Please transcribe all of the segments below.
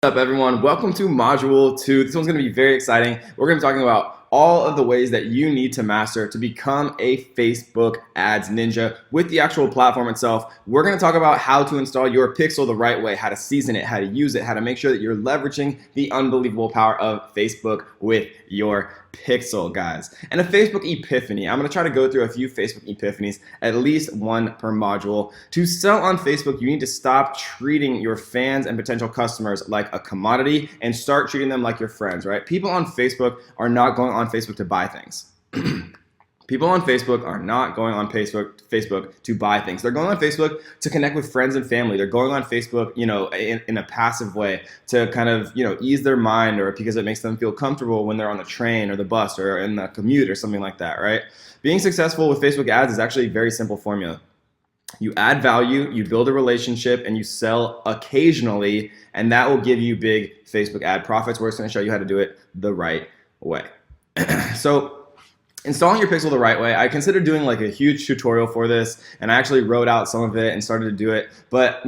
What's up, everyone? Welcome to Module 2. This one's going to be very exciting. We're going to be talking about all of the ways that you need to master to become a Facebook ads ninja with the actual platform itself. We're going to talk about how to install your pixel the right way, how to season it, how to use it, how to make sure that you're leveraging the unbelievable power of Facebook with your pixel, guys. And a Facebook epiphany. I'm going to try to go through a few Facebook epiphanies, at least one per module. To sell on Facebook, you need to stop treating your fans and potential customers like a commodity and start treating them like your friends, right? People on Facebook are not going on Facebook to buy things. People on Facebook are not going on Facebook to buy things. They're going on Facebook to connect with friends and family. They're going on Facebook, in a passive way to kind of, ease their mind, or because it makes them feel comfortable when they're on the train or the bus or in the commute or something like that, right? Being successful with Facebook ads is actually a very simple formula. You add value, you build a relationship, and you sell occasionally, and that will give you big Facebook ad profits. We're just going to show you how to do it the right way. So, installing your pixel the right way, I considered doing like a huge tutorial for this, and I actually wrote out some of it and started to do it. But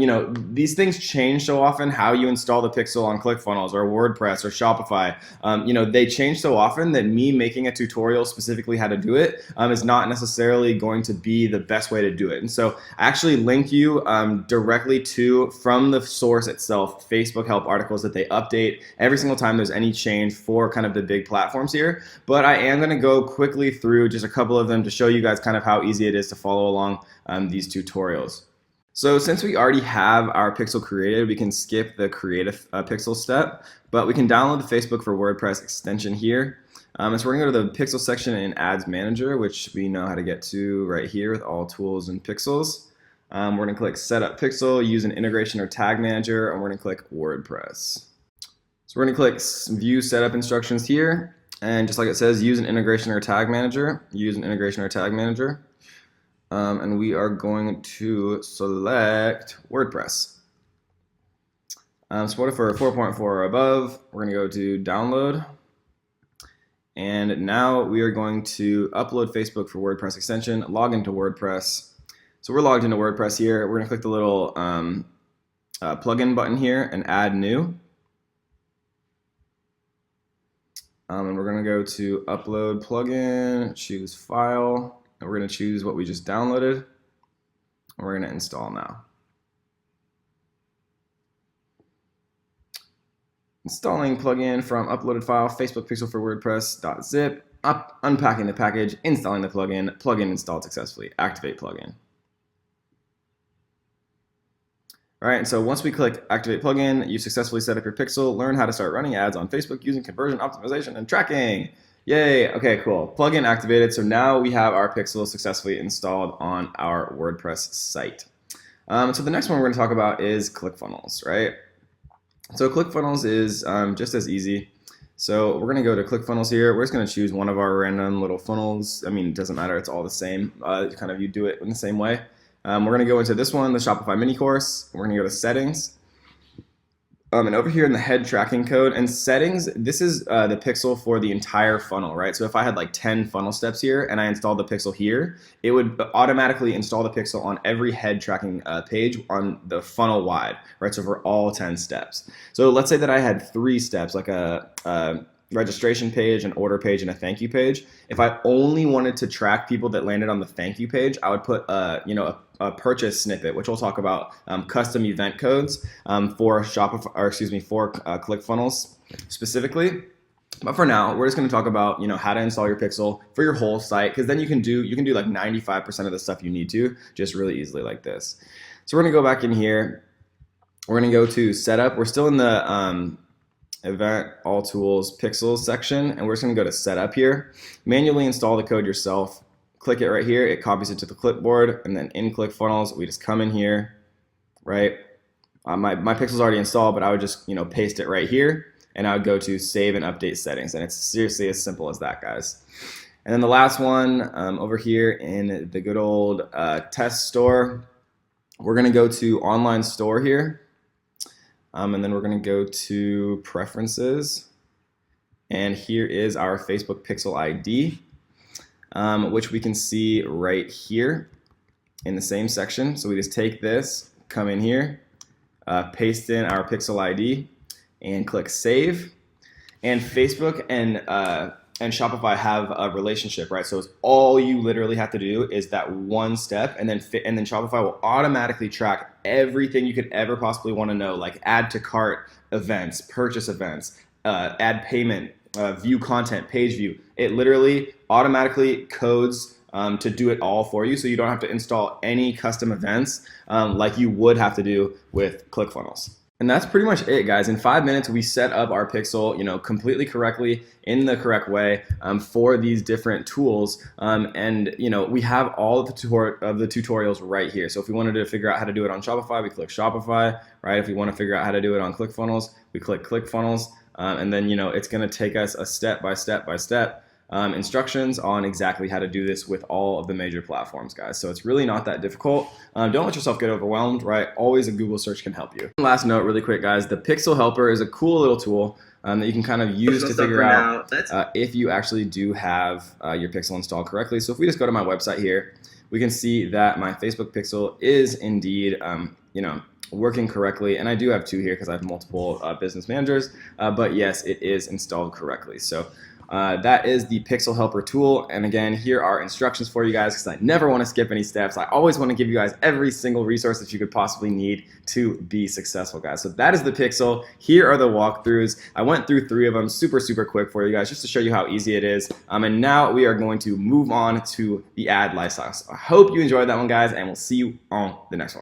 these things change so often. How you install the pixel on ClickFunnels or WordPress or Shopify, they change so often that me making a tutorial specifically how to do it is not necessarily going to be the best way to do it. And so I actually link you directly from the source itself, Facebook help articles that they update every single time there's any change for kind of the big platforms here. But I am going to go quickly through just a couple of them to show you guys kind of how easy it is to follow along these tutorials. So since we already have our pixel created, we can skip the create a pixel step, but we can download the Facebook for WordPress extension here. So we're going to go to the pixel section in Ads Manager, which we know how to get to right here with all tools and pixels. We're going to click Setup Pixel, use an integration or tag manager, and we're going to click WordPress. So we're going to click View Setup Instructions here. And just like it says, use an integration or tag manager. Use an integration or tag manager. And we are going to select WordPress. Supported for 4.4 or above. We're going to go to download. And now we are going to upload Facebook for WordPress extension, log into WordPress. So we're logged into WordPress here. We're going to click the little plugin button here and add new. And we're going to go to upload plugin, choose file, and we're going to choose what we just downloaded. And we're going to install now. Installing plugin from uploaded file, Facebook pixel for WordPress.zip, unpacking the package, installing the plugin installed successfully, activate plugin. All right, and so once we click Activate Plugin, you successfully set up your pixel, learn how to start running ads on Facebook using conversion optimization and tracking. Yay, okay, cool. Plugin activated, so now we have our pixel successfully installed on our WordPress site. So the next one we're going to talk about is ClickFunnels, right? So ClickFunnels is just as easy. So we're going to go to ClickFunnels here. We're just going to choose one of our random little funnels. I mean, it doesn't matter, it's all the same. Kind of you do it in the same way. We're going to go into this one, the Shopify mini course. We're going to go to settings. And over here in the head tracking code and settings, this is the pixel for the entire funnel, right? So if I had like 10 funnel steps here and I installed the pixel here, it would automatically install the pixel on every head tracking page on the funnel wide, right? So for all 10 steps. So let's say that I had 3 steps, like a registration page, an order page, and a thank you page. If I only wanted to track people that landed on the thank you page, I would put a purchase snippet, which we'll talk about, custom event codes for Shopify, or for ClickFunnels specifically. But for now, we're just going to talk about how to install your pixel for your whole site, because then you can do like 95% of the stuff you need to just really easily like this. So we're going to go back in here. We're going to go to setup. We're still in the event, all tools, pixels section, and we're just going to go to setup here. Manually install the code yourself. Click it right here, it copies it to the clipboard, and then in ClickFunnels, we just come in here, right? My pixel's already installed, but I would just paste it right here, and I would go to save and update settings, and it's seriously as simple as that, guys. And then the last one over here in the good old test store, we're going to go to online store here. And then we're going to go to preferences, and here is our Facebook pixel ID, which we can see right here in the same section. So we just take this, come in here, paste in our pixel ID, and click Save. And Facebook and Shopify have a relationship, right? So it's all you literally have to do is that one step, and then Shopify will automatically track everything you could ever possibly want to know, like add to cart events, purchase events, add payment, view content, page view. It literally automatically codes to do it all for you, so you don't have to install any custom events like you would have to do with ClickFunnels. And that's pretty much it, guys. In 5 minutes, we set up our pixel, completely correctly in the correct way for these different tools. And we have all of the tutorials right here. So if we wanted to figure out how to do it on Shopify, we click Shopify, right? If we want to figure out how to do it on ClickFunnels, we click ClickFunnels. And then, it's going to take us a step-by-step instructions on exactly how to do this with all of the major platforms, guys. So it's really not that difficult. Don't let yourself get overwhelmed, right? Always a Google search can help you. Last note really quick, guys, the Pixel Helper is a cool little tool that you can kind of use to figure out if you actually do have your pixel installed correctly. So if we just go to my website here, we can see that my Facebook pixel is indeed, working correctly. And I do have two here because I have multiple business managers, but yes, it is installed correctly. So that is the Pixel Helper tool. And again, here are instructions for you guys because I never want to skip any steps. I always want to give you guys every single resource that you could possibly need to be successful, guys. So that is the Pixel. Here are the walkthroughs. I went through 3 of them super quick for you guys just to show you how easy it is. And now we are going to move on to the ad lifestyle. So I hope you enjoyed that one, guys, and we'll see you on the next one.